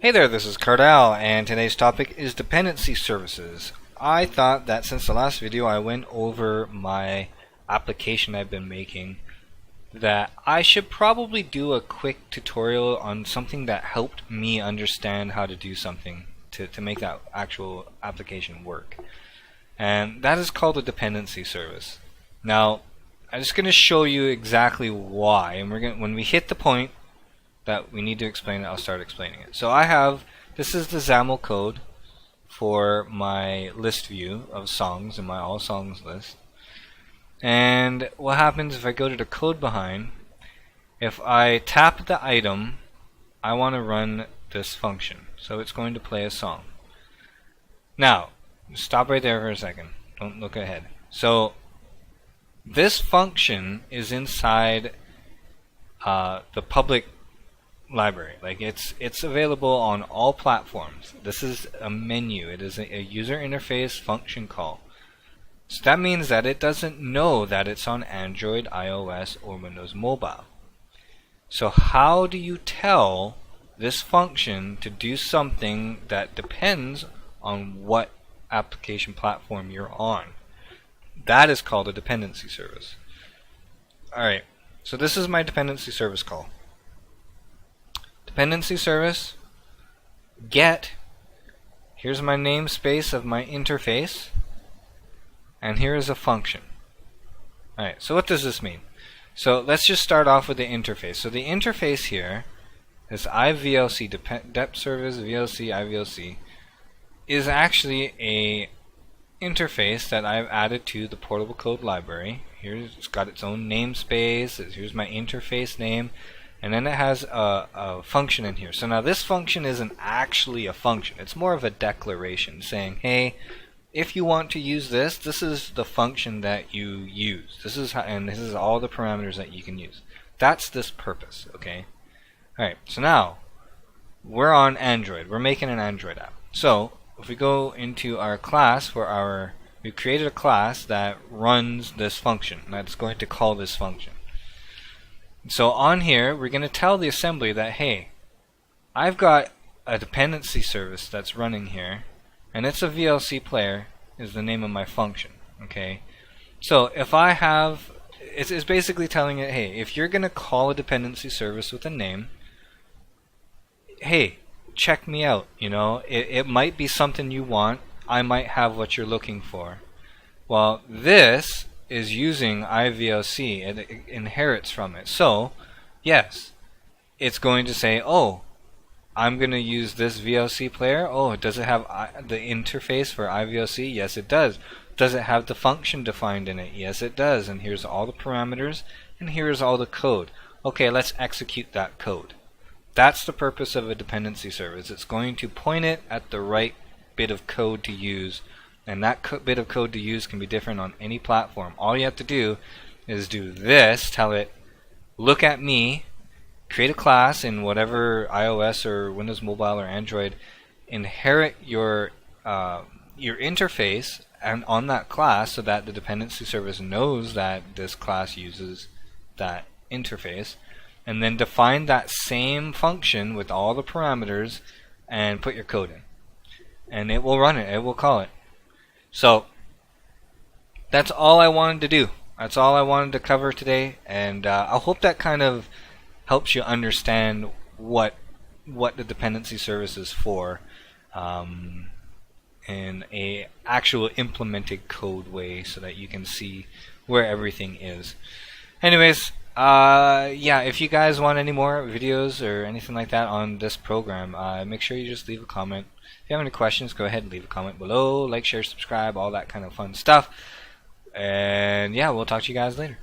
Hey there, this is Cardell, and today's topic is dependency services. I thought that since the last video I went over my application I've been making, that I should probably do a quick tutorial on something that helped me understand how to do something to make that actual application work. And that is called a dependency service. Now, I'm just going to show you exactly why, and when we hit the point that we need to explain it, I'll start explaining it. So this is the XAML code for my list view of songs in my all songs list. And what happens if I go to the code behind, if I tap the item, I want to run this function. So it's going to play a song. Now, stop right there for a second. Don't look ahead. So this function is inside the public library. Like it's available on all platforms. This is a menu. It is a user interface function call. So that means that it doesn't know that it's on Android, iOS, or Windows Mobile. So how do you tell this function to do something that depends on what application platform you're on? That is called a dependency service. Alright, so this is my dependency service call. Dependency service get, here's my namespace of my interface, and here is a function. Alright, so what does this mean? So let's just start off with the interface. So the interface here, this IVLC, dep service VLC IVLC, is actually a interface that I've added to the portable code library. Here's, it's got its own namespace. Here's my interface name. And then it has a function in here. So now this function isn't actually a function. It's more of a declaration saying, hey, if you want to use this, this is the function that you use. This is how, and this is all the parameters that you can use. That's this purpose, okay? Alright, so now we're on Android. We're making an Android app. So if we go into our class we created a class that runs this function. That's going to call this function. So on here, we're going to tell the assembly that, hey, I've got a dependency service that's running here, and it's a VLC player is the name of my function. Okay, so if I have, it's basically telling it, hey, if you're going to call a dependency service with a name, hey, check me out. You know, it might be something you want. I might have what you're looking for. Well, this is using IVLC, it inherits from it. So, yes, it's going to say, oh, I'm going to use this VLC player. Oh, does it have the interface for IVLC? Yes, it does. Does it have the function defined in it? Yes, it does. And here's all the parameters, and here's all the code. Okay, let's execute that code. That's the purpose of a dependency service. It's going to point it at the right bit of code to use. And that bit of code to use can be different on any platform. All you have to do is do this, tell it, look at me, create a class in whatever iOS or Windows Mobile or Android, inherit your interface and on that class so that the dependency service knows that this class uses that interface, and then define that same function with all the parameters and put your code in. And it will run it, it will call it. So that's all I wanted to do. That's all I wanted to cover today, and I hope that kind of helps you understand what the dependency service is for in a actual implemented code way, so that you can see where everything is. Anyways, yeah, if you guys want any more videos or anything like that on this program, make sure you just leave a comment. If you have any questions, go ahead and leave a comment below. Like, share, subscribe, all that kind of fun stuff. And yeah, we'll talk to you guys later.